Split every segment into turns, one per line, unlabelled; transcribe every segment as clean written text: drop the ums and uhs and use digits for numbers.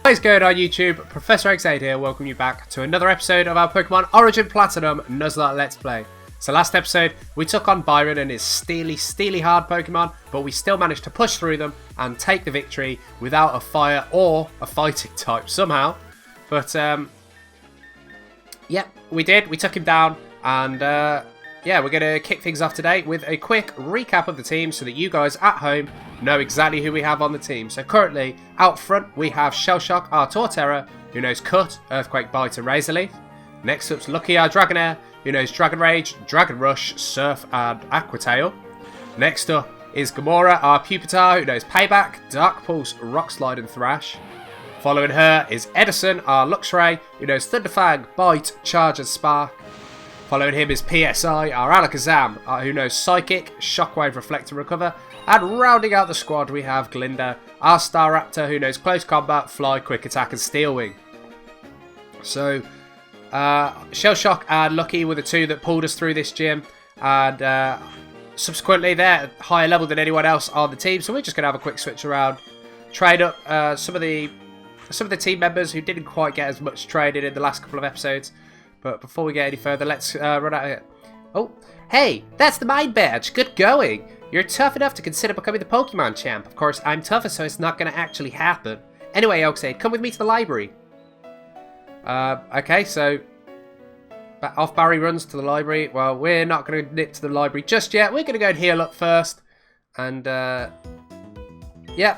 What is going on YouTube? ProfessorOaksAide here, welcome you back to another episode of our Pokemon Origin Platinum Nuzlocke Let's Play. So last episode, we took on Byron and his steely hard Pokemon, but we still managed to push through them and take the victory without a fire or a fighting type somehow. But, yeah, we did. We took him down and, yeah, we're going to kick things off today with a quick recap of the team so that you guys at home know exactly who we have on the team. So currently, out front, we have Shellshock, our Torterra, who knows Cut, Earthquake Bite and Razor Leaf. Next up's Lucky, our Dragonair, who knows Dragon Rage, Dragon Rush, Surf and Aqua Tail. Next up is Gamora, our Pupitar, who knows Payback, Dark Pulse, Rock Slide and Thrash. Following her is Edison, our Luxray, who knows Thunderfang, Bite, Charge and Spark. Following him is PSI, our Alakazam, who knows Psychic, Shockwave, Reflect and Recover. And rounding out the squad we have Glinda, our Staraptor, who knows Close Combat, Fly, Quick Attack and Steel Wing. So, Shellshock and Lucky were the two that pulled us through this gym. And subsequently they're higher level than anyone else on the team. So we're just going to have a quick switch around. Trade up some of the team members who didn't quite get as much training in the last couple of episodes. But before we get any further, let's run out of here. Oh, hey, that's the Mind Badge. Good going. You're tough enough to consider becoming the Pokemon champ. Of course, I'm tougher, so it's not going to actually happen. Anyway, Oaksaide, come with me to the library. Okay, so off Barry runs to the library. Well, we're not going to nip to the library just yet. We're going to go and heal up first. And, yeah.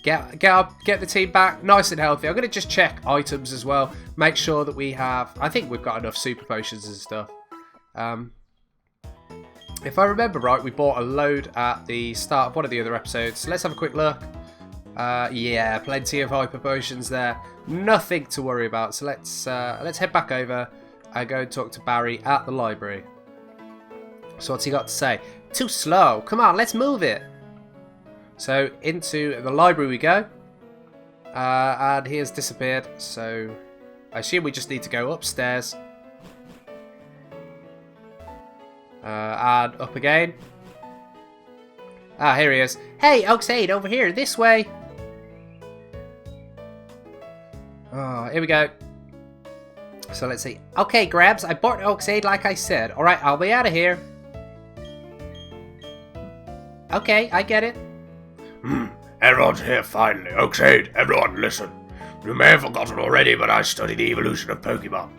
Get the team back nice and healthy. I'm going to just check items as well. Make sure that we have... I think we've got enough super potions and stuff. If I remember right, we bought a load at the start of one of the other episodes. So let's have a quick look. Yeah, plenty of hyper potions there. Nothing to worry about. So let's head back over and go and talk to Barry at the library. So what's he got to say? Too slow. Come on, let's move it. So into the library we go. And he has disappeared. So I assume we just need to go upstairs. And up again. Ah, here he is. Hey, Oaksaide, over here, this way. Oh, here we go. So let's see. Okay, Grabs, I bought Oaksaide like I said. Alright, I'll be out of here. Okay, I get it.
Everyone's here finally. Oaksaide, everyone listen. You may have forgotten already, but I study the evolution of Pokemon.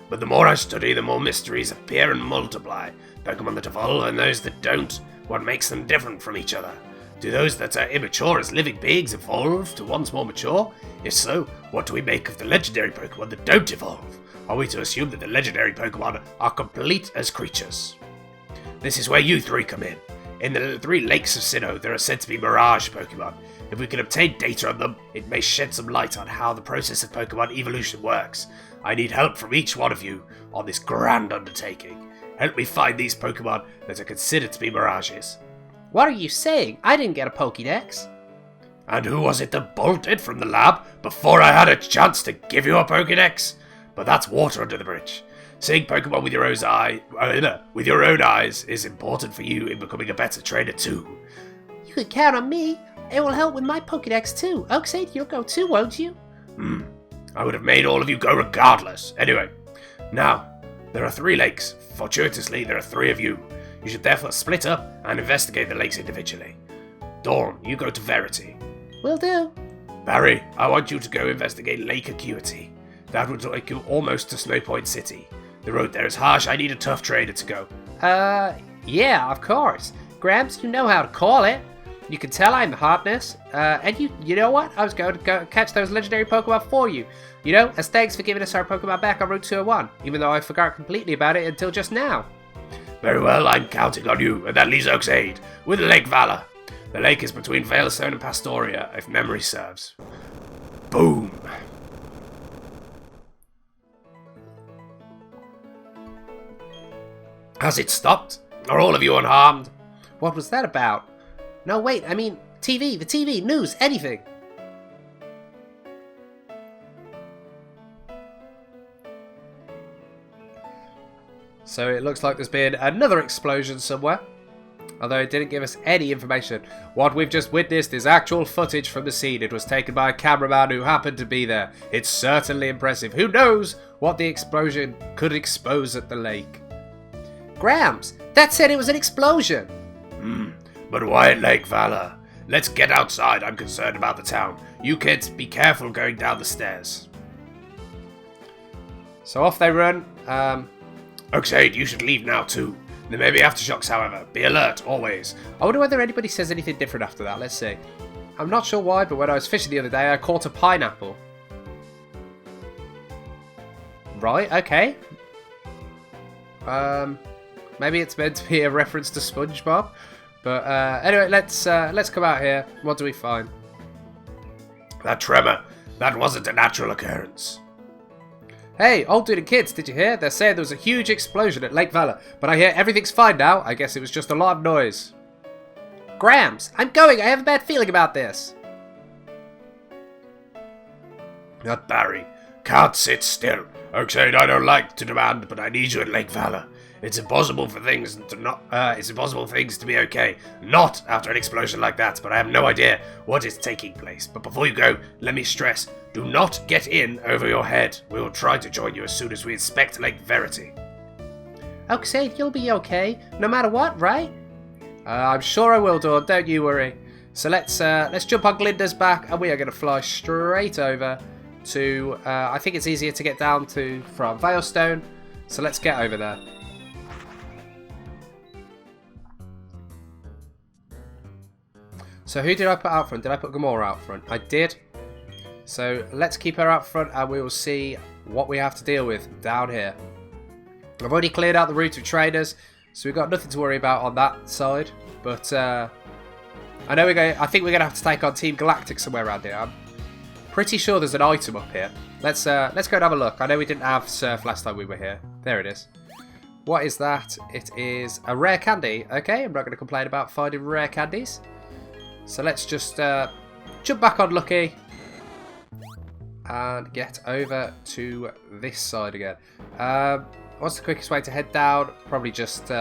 But the more I study, the more mysteries appear and multiply. Pokemon that evolve and those that don't. What makes them different from each other? Do those that are immature as living beings evolve to ones more mature? If so, what do we make of the legendary Pokemon that don't evolve? Are we to assume that the legendary Pokemon are complete as creatures? This is where you three come in. In the 3 lakes of Sinnoh, there are said to be mirage Pokemon. If we can obtain data on them, it may shed some light on how the process of Pokemon evolution works. I need help from each one of you on this grand undertaking. Help me find these Pokemon that are considered to be mirages.
What are you saying? I didn't get a Pokédex.
And who was it that bolted from the lab before I had a chance to give you a Pokédex? But that's water under the bridge. Seeing Pokemon with your own eyes is important for you in becoming a better trainer too.
You can count on me. It will help with my Pokédex too. Oaksaide, you'll go too, won't you?
I would have made all of you go regardless. Anyway, now, there are 3 lakes. Fortuitously, there are 3 of you. You should therefore split up and investigate the lakes individually. Dawn, you go to Verity.
Will do.
Barry, I want you to go investigate Lake Acuity. That would take you almost to Snowpoint City. The road there is harsh. I need a tough trainer to go.
Yeah, of course. Grabs, you know how to call it. You can tell I'm the hardness. And you know what? I was going to go catch those legendary Pokemon for you. You know, as thanks for giving us our Pokemon back on Route 201, even though I forgot completely about it until just now.
Very well, I'm counting on you, and that leaves Oaksaide with Lake Valor. The lake is between Veilstone and Pastoria, if memory serves. Boom! Has it stopped? Are all of you unharmed?
What was that about? No, wait, I mean, the TV, news, anything. So it looks like there's been another explosion somewhere. although it didn't give us any information. What we've just witnessed is actual footage from the scene. It was taken by a cameraman who happened to be there. It's certainly impressive. Who knows what the explosion could expose at the lake? Grams, that said it was an explosion.
But why at Lake Valor? Let's get outside. I'm concerned about the town. You kids, be careful going down the stairs.
So off they run.
Oaksaide, you should leave now too. There may be aftershocks, however. Be alert, always.
I wonder whether anybody says anything different after that. Let's see. I'm not sure why, but when I was fishing the other day, I caught a pineapple. Right, okay. Maybe it's meant to be a reference to SpongeBob. But anyway, let's come out here. What do we find?
That tremor. That wasn't a natural occurrence.
Hey, old dude and kids, did you hear? They're saying there was a huge explosion at Lake Valor, but I hear everything's fine now. I guess it was just a lot of noise. Grams, I'm going. I have a bad feeling about this.
Not Barry. Can't sit still. Oaksaide, I don't like to demand, but I need you at Lake Valor. It's impossible for things to be okay. Not after an explosion like that, but I have no idea what is taking place. But before you go, let me stress, do not get in over your head. We will try to join you as soon as we inspect Lake Verity.
Oaksaide, you'll be okay, no matter what, right? I'm sure I will, Dawn, don't you worry. So let's jump on Glinda's back, and we are going to fly straight over to, I think it's easier to get down to from Veilstone. So let's get over there. So who did I put out front? Did I put Gamora out front? I did. So let's keep her out front and we will see what we have to deal with down here. I've already cleared out the route of traders, so we've got nothing to worry about on that side. But I know I think we're going to have to take on Team Galactic somewhere around here. I'm pretty sure there's an item up here. Let's go and have a look. I know we didn't have surf last time we were here. There it is. What is that? It is a rare candy. Okay, I'm not going to complain about finding rare candies. So let's just jump back on Lucky and get over to this side again. What's the quickest way to head down? Probably just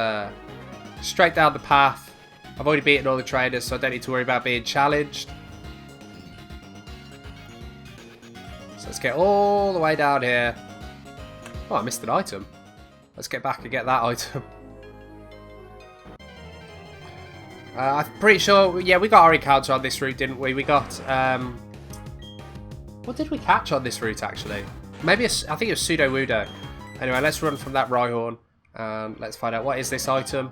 straight down the path. I've already beaten all the traders, so I don't need to worry about being challenged. So let's get all the way down here. Oh, I missed an item. Let's get back and get that item. I'm pretty sure, yeah, we got our encounter on this route, didn't we? We got, what did we catch on this route, actually? Maybe, I think it was Pseudo-Wudo. Anyway, let's run from that Rhyhorn, and let's find out what is this item.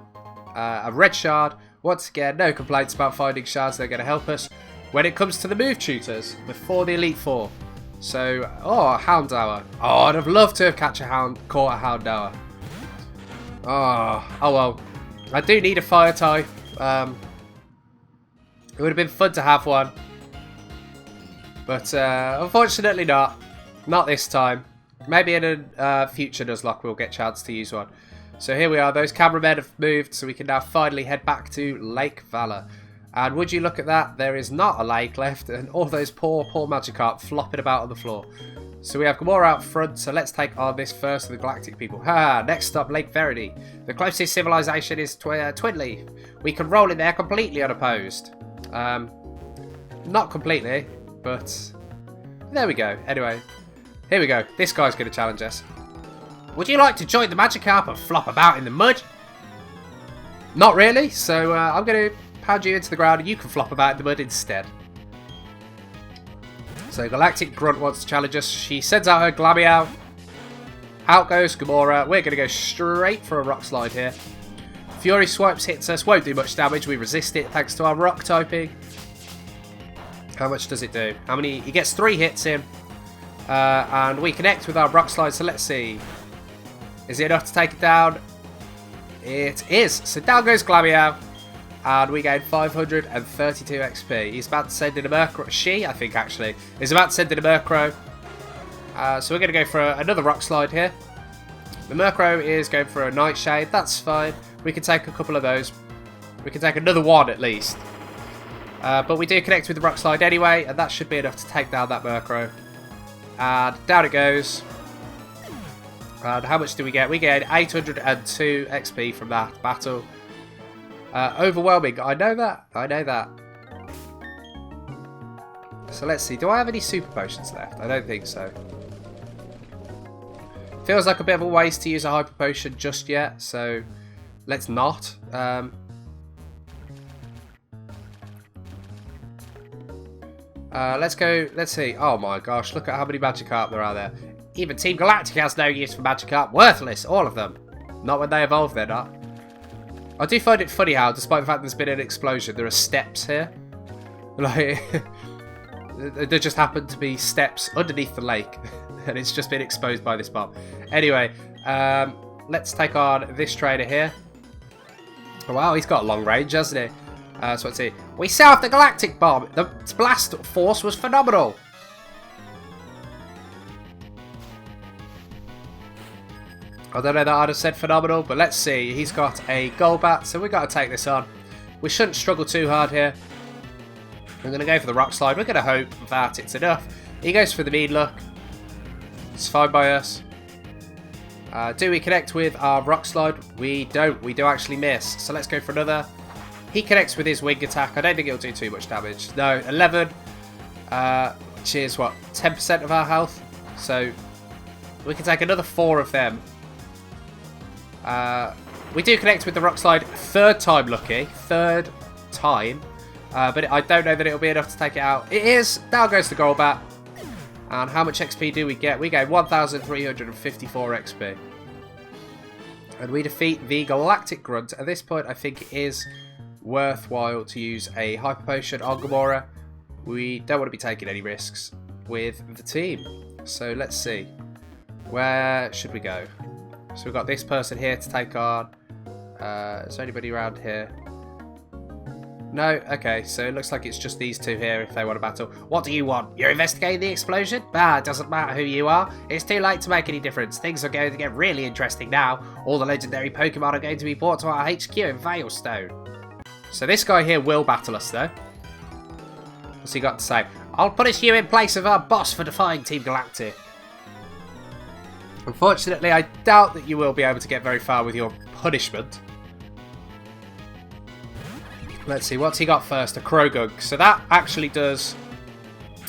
A red shard. Once again, no complaints about finding shards, they're going to help us when it comes to the move tutors before the Elite Four. So, oh, a Houndour. Oh, I'd have loved to have caught a Houndour. Oh well. I do need a fire type. It would have been fun to have one, but unfortunately not this time. Maybe in a future Nuzlocke we'll get a chance to use one. So here we are, those cameramen have moved, so we can now finally head back to Lake Valor. And would you look at that, there is not a lake left, and all those poor Magikarp flopping about on the floor. So we have Gamora out front, so let's take on this first of the Galactic people. Next stop, Lake Verity. The closest civilization is Twinleaf. We can roll in there completely unopposed. Not completely, but there we go. Anyway, here we go. This guy's going to challenge us. Would you like to join the Magikarp and flop about in the mud? Not really, so I'm going to pound you into the ground and you can flop about in the mud instead. So Galactic Grunt wants to challenge us. She sends out her Glameow. Out goes Gamora. We're going to go straight for a Rock Slide here. Fury Swipes hits us. Won't do much damage. We resist it thanks to our Rock typing. How much does it do? How many? He gets 3 hits in. And we connect with our Rock Slide. So let's see. Is it enough to take it down? It is. So down goes Glameow. And we gain 532 XP. He's about to send in a Murkrow. She, I think, actually, is about to send in a Murkrow. So we're going to go for another Rock Slide here. The Murkrow is going for a Nightshade. That's fine. We can take a couple of those. We can take another one at least. But we do connect with the Rock Slide anyway. And that should be enough to take down that Murkrow. And down it goes. And how much do we get? We get 802 XP from that battle. Overwhelming. I know that. I know that. So let's see. Do I have any super potions left? I don't think so. Feels like a bit of a waste to use a hyper potion just yet. So let's not. Let's go. Let's see. Oh my gosh. Look at how many Magikarp there are there. Even Team Galactic has no use for Magikarp. Worthless. All of them. Not when they evolve, they're not. I do find it funny how, despite the fact there's been an explosion, there are steps here. Like, there just happen to be steps underneath the lake. And it's just been exposed by this bomb. Anyway, let's take on this trainer here. Oh, wow, he's got long range, hasn't he? So let's see. We set off the Galactic Bomb. The blast force was phenomenal. I don't know that I'd have said phenomenal, but let's see. He's got a Golbat, so we've got to take this on. We shouldn't struggle too hard here. I'm going to go for the Rock Slide. We're going to hope that it's enough. He goes for the Mean Look. It's fine by us. Do we connect with our Rock Slide? We don't. We do actually miss. So let's go for another. He connects with his Wing Attack. I don't think it'll do too much damage. No, 11. Which is, what, 10% of our health? So we can take another 4 of them. We do connect with the Rock Slide. Third time lucky. Third time. But I don't know that it'll be enough to take it out. It is. Down goes the Golbat. And how much XP do we get? We get 1,354 XP. And we defeat the Galactic Grunt. At this point, I think it is worthwhile to use a Hyper Potion on Gamora. We don't want to be taking any risks with the team. So let's see. Where should we go? So we've got this person here to take on. Is there anybody around here? No? Okay, so it looks like it's just these two here if they want to battle. What do you want? You're investigating the explosion? It doesn't matter who you are. It's too late to make any difference. Things are going to get really interesting now. All the legendary Pokemon are going to be brought to our HQ in Veilstone. So this guy here will battle us though. What's he got to say? I'll punish you in place of our boss for defying Team Galactic. Unfortunately, I doubt that you will be able to get very far with your punishment. Let's see, what's he got first? A Krogunk. So that actually does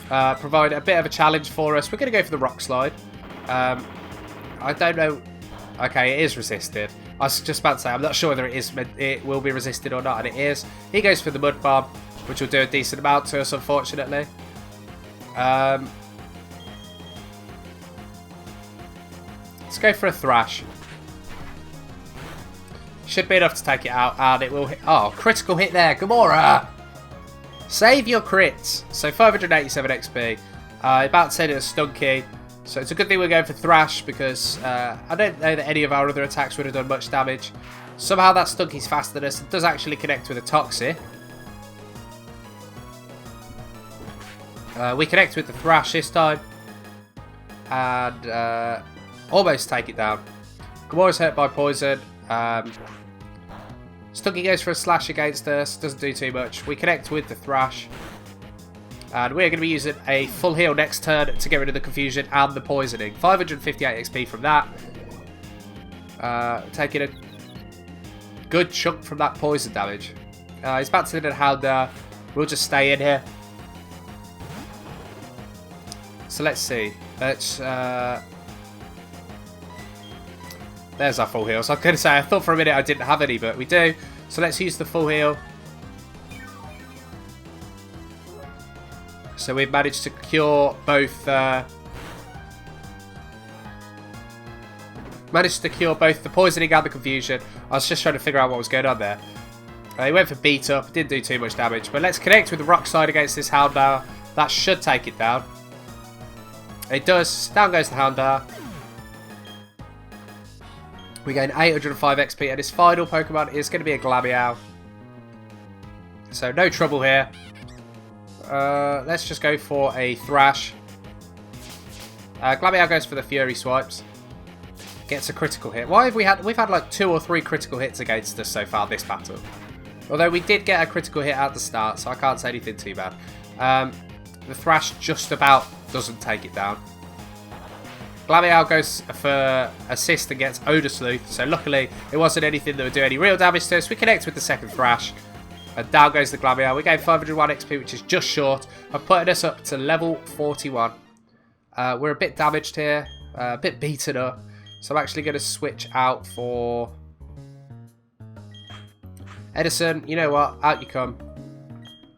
provide a bit of a challenge for us. We're going to go for the Rock Slide. I don't know. Okay, it is resisted. I was just about to say, I'm not sure whether it will be resisted or not, and it is. He goes for the Mud Bomb, which will do a decent amount to us, unfortunately. Let's go for a Thrash. Should be enough to take it out, and it will hit. Oh, critical hit there, Gamora! Save your crits. So 587 XP. About to send it a Stunky. So it's a good thing we're going for Thrash, because I don't know that any of our other attacks would have done much damage. Somehow that Stunky's faster than us. It does actually connect with a Toxic. We connect with the Thrash this time. And almost take it down. Gamora's hurt by poison. Stunky goes for a slash against us. Doesn't do too much. We connect with the Thrash. And we're going to be using a full heal next turn to get rid of the confusion and the poisoning. 558 XP from that. Taking a good chunk from that poison damage. He's about to send a Houndour. We'll just stay in here. So let's see. Let's... There's our full heal. So I was going to say, I thought for a minute I didn't have any, but we do. So let's use the full heal. So we've managed to cure both... managed to cure both the poisoning and the confusion. I was just trying to figure out what was going on there. He went for beat up. Didn't do too much damage. But let's connect with the Rock Slide against this Houndour. That should take it down. It does. Down goes the Houndour. We gain 805 XP, and his final Pokemon is going to be a Glameow. So no trouble here. Let's just go for a Thrash. Glameow goes for the Fury Swipes. Gets a critical hit. Why have we had? We've had like 2 or 3 critical hits against us so far this battle. Although we did get a critical hit at the start, so I can't say anything too bad. The Thrash just about doesn't take it down. Glameow goes for assist and gets Odor Sleuth. So luckily, it wasn't anything that would do any real damage to us. We connect with the second Thrash. And down goes the Glameow. We gain 501 XP, which is just short of putting us up to level 41. We're a bit damaged here. A bit beaten up. So I'm actually going to switch out for Edison. You know what? Out you come.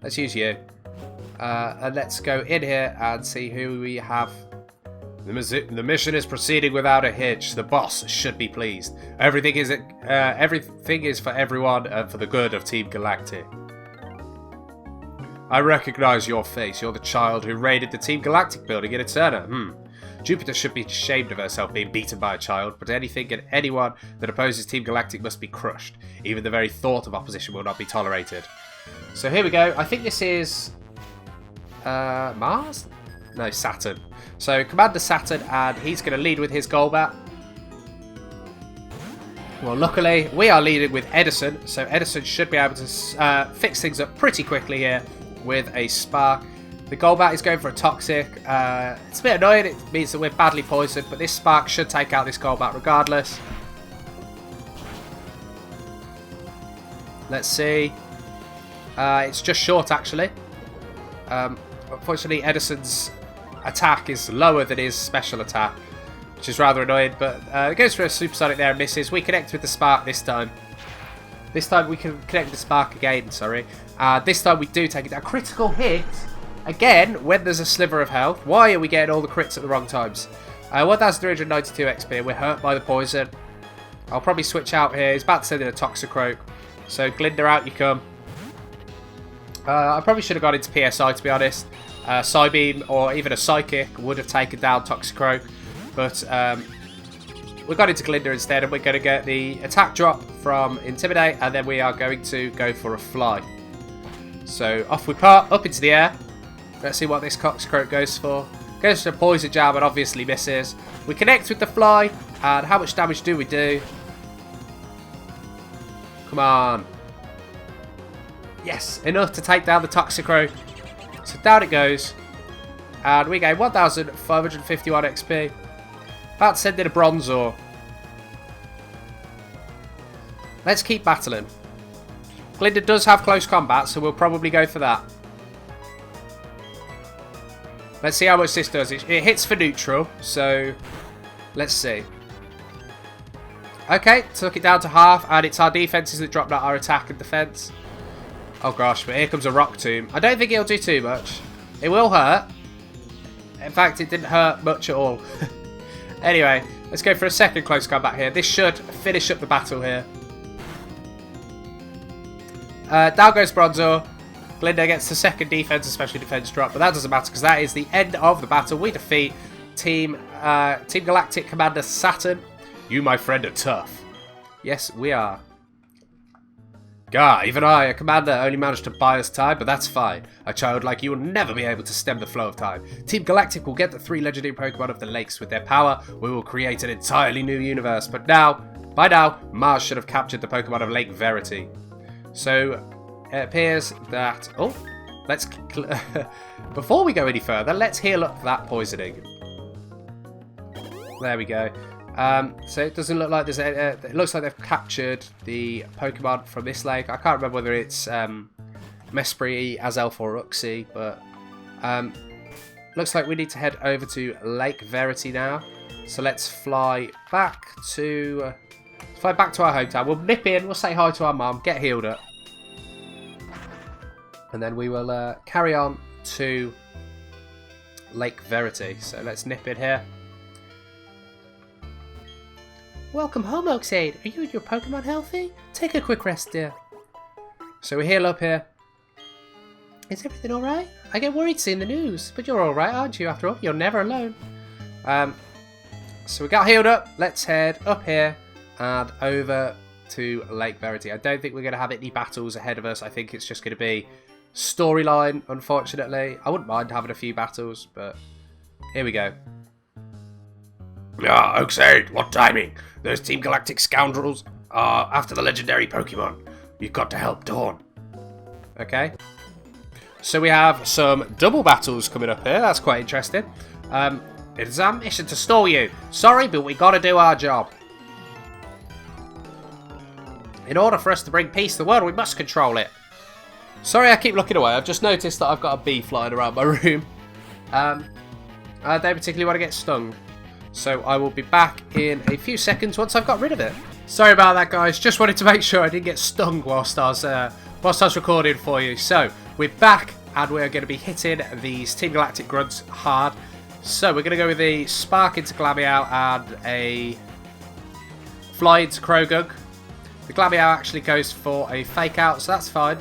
Let's use you. And let's go in here and see who we have. The mission is proceeding without a hitch. The boss should be pleased. Everything is for everyone and for the good of Team Galactic. I recognize your face. You're the child who raided the Team Galactic building in Eterna. Jupiter should be ashamed of herself being beaten by a child, but anything and anyone that opposes Team Galactic must be crushed. Even the very thought of opposition will not be tolerated. So here we go. I think this is Mars? No, Saturn. So Commander Saturn, and he's going to lead with his Golbat. Well, luckily, we are leading with Edison, so Edison should be able to fix things up pretty quickly here with a Spark. The Golbat is going for a Toxic. It's a bit annoying, it means that we're badly poisoned, but this Spark should take out this Golbat regardless. Let's see. It's just short, actually. Unfortunately, Edison's attack is lower than his special attack, which is rather annoying, but it goes for a Supersonic there and misses. We connect with the Spark this time. This time we can connect with the Spark again, sorry. This time we do take it down. Critical hit, again, when there's a sliver of health. Why are we getting all the crits at the wrong times? 1,392 XP, we're hurt by the poison. I'll probably switch out here. He's about to send in a Toxicroak. So Glinda, out you come. I probably should have gone into PSI, to be honest. Psybeam or even a Psychic would have taken down Toxicroak, but we got into Glinda instead, and we're going to get the attack drop from Intimidate, and then we are going to go for a Fly. So off we part, up into the air. Let's see what this Toxicroak goes for. Goes for a Poison Jab and obviously misses. We connect with the Fly, and how much damage do we do? Come on. Yes, enough to take down the Toxicroak. So down it goes. And we gain 1,551 XP. About to send in a Bronzor. Let's keep battling. Glinda does have close combat, so we'll probably go for that. Let's see how much this does. It hits for neutral, so let's see. Okay, took it down to half, and it's our defenses that dropped out our attack and defense. Oh gosh, but here comes a Rock Tomb. I don't think it'll do too much. It will hurt. In fact, it didn't hurt much at all. Anyway, let's go for a second close combat here. This should finish up the battle here. Down goes Bronzor. Glinda gets the second defense, especially defense drop, but that doesn't matter because that is the end of the battle. We defeat Team Galactic Commander Saturn. You, my friend, are tough. Yes, we are. Gah, even I, a commander, only managed to buy us time, but that's fine. A child like you will never be able to stem the flow of time. Team Galactic will get the 3 legendary Pokemon of the lakes. With their power, we will create an entirely new universe. But now, by now, Mars should have captured the Pokemon of Lake Verity. So, it appears that... Oh, let's... Before we go any further, let's heal up that poisoning. There we go. So it doesn't look like there's it looks like they've captured the Pokemon from this lake. I can't remember whether it's Mesprit, Azelf or Uxie, but looks like we need to head over to Lake Verity now. So let's fly back to our hometown. We'll nip in, we'll say hi to our mum, get healed up, and then we will carry on to Lake Verity. So let's nip in here. Welcome home, Oaksaide. Are you and your Pokemon healthy? Take a quick rest, dear. So we heal up here. Is everything alright? I get worried seeing the news, but you're alright, aren't you? After all, you're never alone. So we got healed up. Let's head up here and over to Lake Verity. I don't think we're going to have any battles ahead of us. I think it's just going to be storyline, unfortunately. I wouldn't mind having a few battles, but here we go.
Ah, Oaksaide, what timing? Those Team Galactic scoundrels are after the legendary Pokemon. You've got to help Dawn.
Okay. So we have some double battles coming up here. That's quite interesting. It is our mission to stall you. Sorry, but we gotta do our job. In order for us to bring peace to the world, we must control it. Sorry I keep looking away. I've just noticed that I've got a bee flying around my room. I don't particularly want to get stung. So I will be back in a few seconds once I've got rid of it. Sorry about that, guys. Just wanted to make sure I didn't get stung whilst I was recording for you. So we're back and we're going to be hitting these Team Galactic grunts hard. So we're going to go with a Spark into Glameow and a Fly into Krogug. The Glameow actually goes for a Fake Out, so that's fine.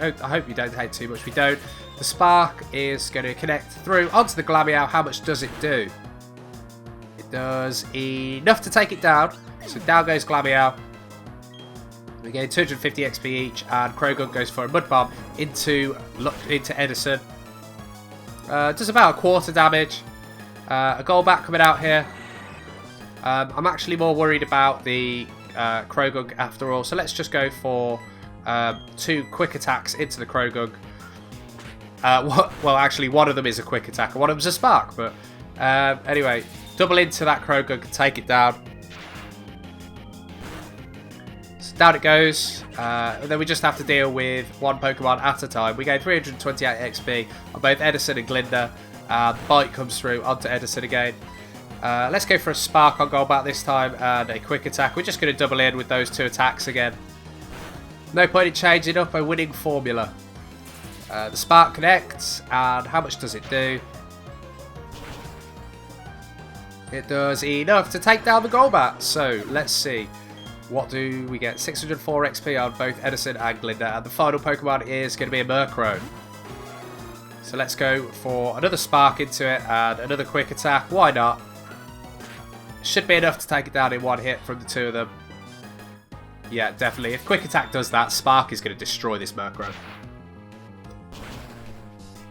I hope you don't hate too much. We don't. The Spark is going to connect through onto the Glameow. How much does it do? It does enough to take it down. So down goes Glameow. We gain 250 XP each, and Krogug goes for a Mud Bomb into Edison. Does about a quarter damage. A Golbat coming out here. I'm actually more worried about the Krogug after all, so let's just go for 2 quick attacks into the Krogug. Well, actually, one of them is a quick attack, and one of them's a Spark, but anyway, double into that Krogug and take it down. So down it goes, and then we just have to deal with one Pokemon at a time. We gain 328 XP on both Edison and Glinda. Bite comes through onto Edison again. Let's go for a Spark on Golbat this time and a quick attack. We're just going to double in with those 2 attacks again. No point in changing up a winning formula. The Spark connects, and how much does it do? It does enough to take down the Golbat. So let's see. What do we get? 604 XP on both Edison and Glinda, and the final Pokemon is going to be a Murkrow. So let's go for another Spark into it and another quick attack. Why not? Should be enough to take it down in one hit from the 2 of them. Yeah, definitely. If quick attack does that, Spark is going to destroy this Murkrow.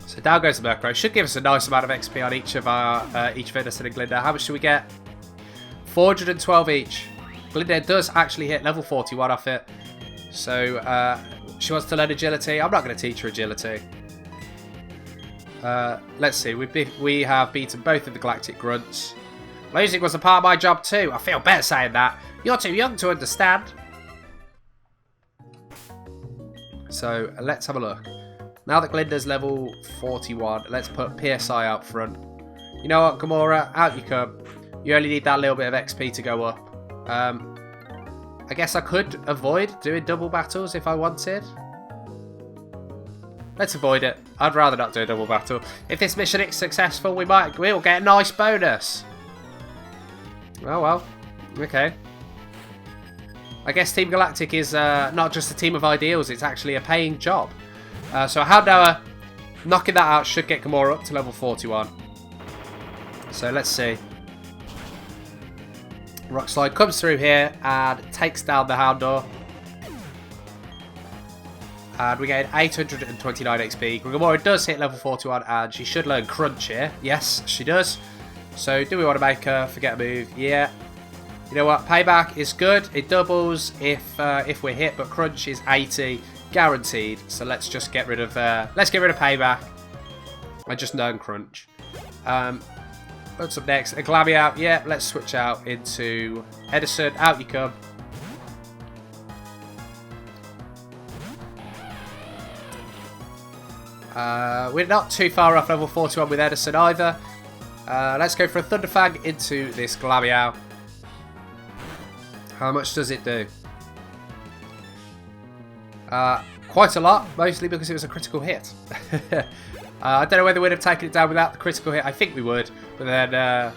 So down goes the Murkrow. Should give us a nice amount of XP on each of Edison and Glinda. How much do we get? 412 each. Glinda does actually hit level 41 off it. So she wants to learn agility. I'm not going to teach her agility. Let's see. We have beaten both of the Galactic grunts. Losing was a part of my job too. I feel better saying that. You're too young to understand. So let's have a look. Now that Glinda's level 41, let's put PSI out front. You know what, Gamora? Out you come. You only need that little bit of XP to go up. I guess I could avoid doing double battles if I wanted. Let's avoid it. I'd rather not do a double battle. If this mission is successful, we'll get a nice bonus. Oh well. Okay. I guess Team Galactic is not just a team of ideals, it's actually a paying job. So Houndour knocking that out should get Gamora up to level 41. So let's see. Rock Slide comes through here and takes down the Houndour. And we gain 829 XP. Gamora does hit level 41 and she should learn Crunch here. Yes, she does. So do we want to make her forget a move? Yeah. You know what? Payback is good. It doubles if we're hit, but Crunch is 80 guaranteed. So let's just get rid of Payback and just learn Crunch. What's up next? A Glameow. Yeah, let's switch out into Edison. Out you come. We're not too far off level 41 with Edison either. Let's go for a Thunderfang into this Glameow. How much does it do? Quite a lot, mostly because it was a critical hit. I don't know whether we'd have taken it down without the critical hit. I think we would, but then there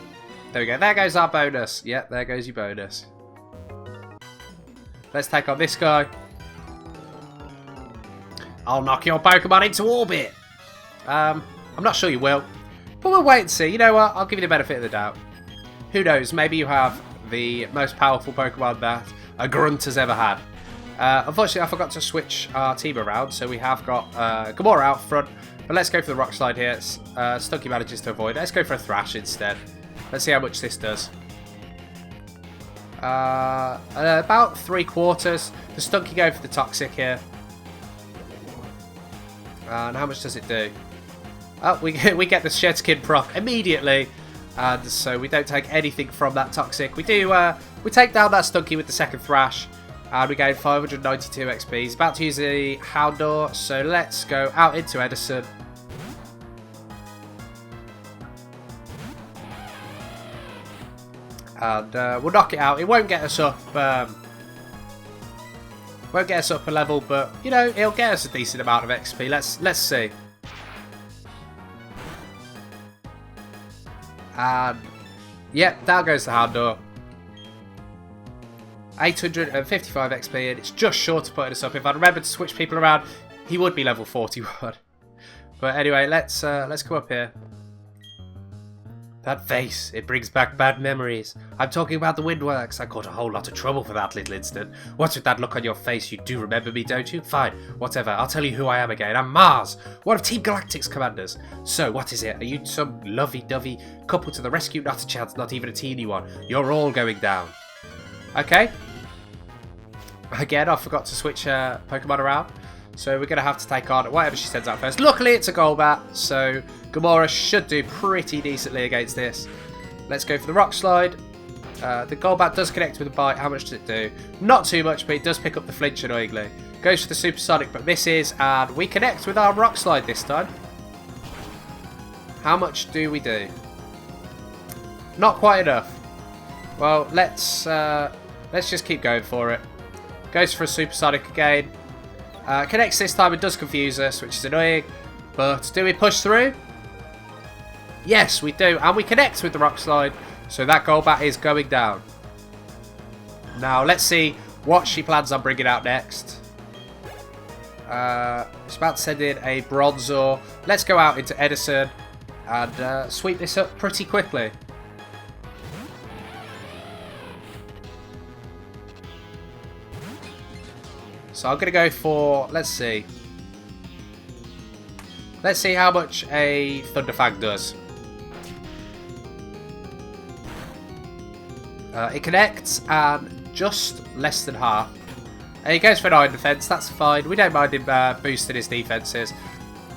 we go. There goes our bonus. Yep, there goes your bonus. Let's take on this guy. I'll knock your Pokemon into orbit. I'm not sure you will, but we'll wait and see. You know what? I'll give you the benefit of the doubt. Who knows? Maybe you have the most powerful Pokemon that a grunt has ever had. Unfortunately, I forgot to switch our team around, so we have got Gamora out front. But let's go for the Rock Slide here. Stunky manages to avoid. Let's go for a Thrash instead. Let's see how much this does. About 3/4. The Stunky go for the Toxic here. And how much does it do? Oh, we get the Shed Skin proc immediately. And so we don't take anything from that Toxic. We do, we take down that Stunky with the second Thrash. And we gain 592 XP. He's about to use the Houndour, so let's go out into Edison. And we'll knock it out. It won't get us up. Won't get us up a level, but you know it'll get us a decent amount of XP. Let's see. And yeah, down goes the Houndour. 855 XP, and it's just short of putting us up. If I remember to switch people around, he would be level 41. But anyway, let's go up here. That face, it brings back bad memories. I'm talking about the Windworks. I caught a whole lot of trouble for that little incident. What's with that look on your face? You do remember me, don't you? Fine, whatever. I'll tell you who I am again. I'm Mars, one of Team Galactic's commanders. So, what is it? Are you some lovey-dovey couple to the rescue? Not a chance, not even a teeny one. You're all going down. Okay. Again, I forgot to switch Pokemon around. So we're going to have to take on whatever she sends out first. Luckily, it's a Golbat, so Gamora should do pretty decently against this. Let's go for the Rock Slide. The Golbat does connect with a Bite. How much does it do? Not too much, but it does pick up the flinch annoyingly. Goes for the Supersonic, but misses, and we connect with our Rock Slide this time. How much do we do? Not quite enough. Well, let's just keep going for it. Goes for a Supersonic again. Connects this time and does confuse us, which is annoying. But do we push through? Yes, we do. And we connect with the Rock Slide. So that Golbat is going down. Now, let's see what she plans on bringing out next. She's about to send in a Bronzor. Let's go out into Edison and sweep this up pretty quickly. So I'm going to go for, let's see how much a Thunderfang does. It connects and just less than half. And he goes for 9 defense, that's fine. We don't mind him boosting his defenses.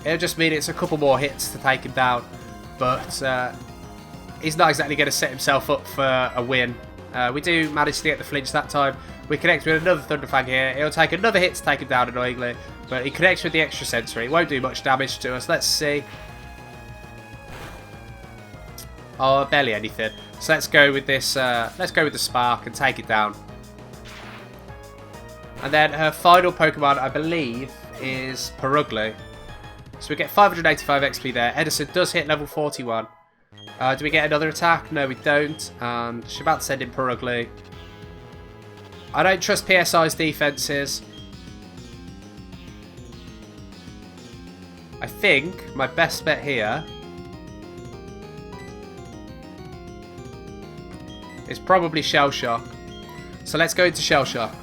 It'll just mean it's a couple more hits to take him down. But he's not exactly going to set himself up for a win. We do manage to get the flinch that time. We connect with another Thunderfang here. It'll take another hit to take him down annoyingly. But he connects with the extra sensory. It won't do much damage to us. Let's see. Oh, barely anything. So let's go with this. Let's go with the Spark and take it down. And then her final Pokemon, I believe, is Perugly. So we get 585 XP there. Edison does hit level 41. Do we get another attack? No, we don't. And she's about to send in Perugly. I don't trust PSI's defenses. I think my best bet here is probably Shell Shock. So let's go into Shell Shock.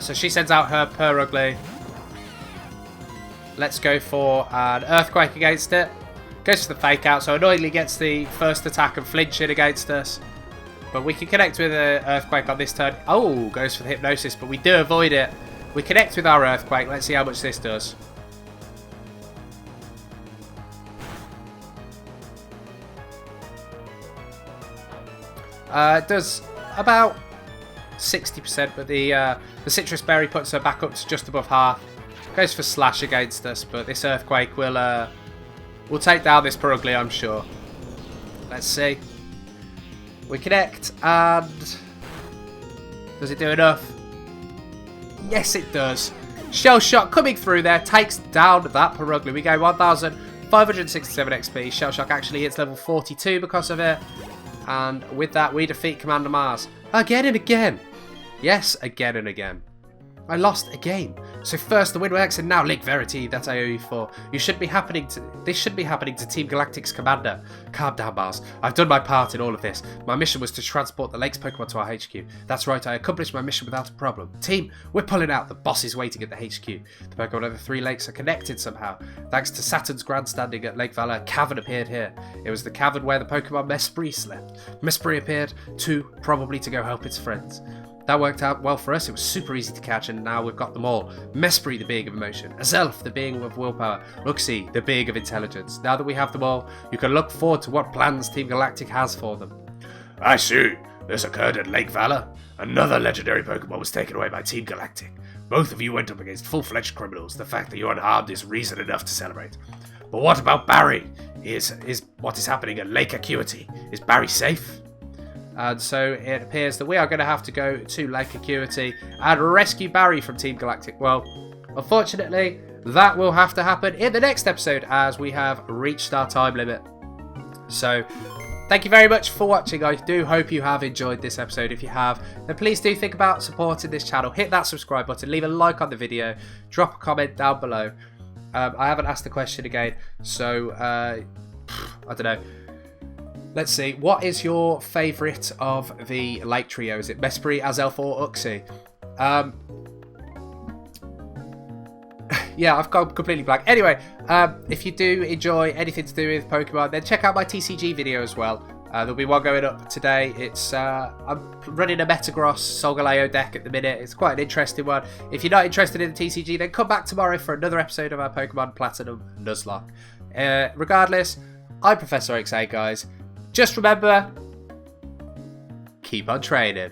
So she sends out her Perugly. Let's go for an Earthquake against it. Goes for the Fake Out, so annoyingly gets the first attack and flinching against us. But we can connect with an Earthquake on this turn. Oh, goes for the Hypnosis, but we do avoid it. We connect with our Earthquake. Let's see how much this does. It does about 60%, but the Citrus Berry puts her back up to just above half. Goes for Slash against us, but this Earthquake will take down this Perugly, I'm sure. Let's see. We connect, and does it do enough? Yes, it does. Shell Shock coming through there, takes down that Perugly. We go 1,567 XP. Shell Shock actually hits level 42 because of it. And with that, we defeat Commander Mars. Again and again. Yes, again and again. I lost a game. So first the Windworks and now Lake Verity that I owe you for. This should be happening to Team Galactic's commander. Calm down, Mars. I've done my part in all of this. My mission was to transport the lake's Pokemon to our HQ. That's right, I accomplished my mission without a problem. Team, we're pulling out. The boss is waiting at the HQ. The Pokemon of the 3 lakes are connected somehow. Thanks to Saturn's grandstanding at Lake Valor, a cavern appeared here. It was the cavern where the Pokemon Mesprit slept. Mesprit appeared, too, probably to go help its friends. that worked out well for us. It was super easy to catch, and now we've got them all. Mesprit, the being of emotion. Azelf, the being of willpower. Uxie, the being of intelligence. Now that we have them all, you can look forward to what plans Team Galactic has for them.
I see. This occurred at Lake Valor. Another legendary Pokemon was taken away by Team Galactic. Both of you went up against full-fledged criminals. The fact that you're unharmed is reason enough to celebrate. But what about Barry? Is what is happening at Lake Acuity? Is Barry safe?
And so it appears that we are going to have to go to Lake Acuity and rescue Barry from Team Galactic. Well, unfortunately, that will have to happen in the next episode as we have reached our time limit. So, thank you very much for watching. I do hope you have enjoyed this episode. If you have, then please do think about supporting this channel. Hit that subscribe button, leave a like on the video, drop a comment down below. I haven't asked the question again, so I don't know. Let's see. What is your favourite of the Lake Trio? Is it Mesprit, Azelf, or Uxie? Yeah, I've gone completely blank. Anyway, if you do enjoy anything to do with Pokemon, then check out my TCG video as well. There'll be one going up today. It's I'm running a Metagross Solgaleo deck at the minute. It's quite an interesting one. If you're not interested in the TCG, then come back tomorrow for another episode of our Pokemon Platinum Nuzlocke. Regardless, I'm Professor OaksAide, guys. Just remember, keep on training.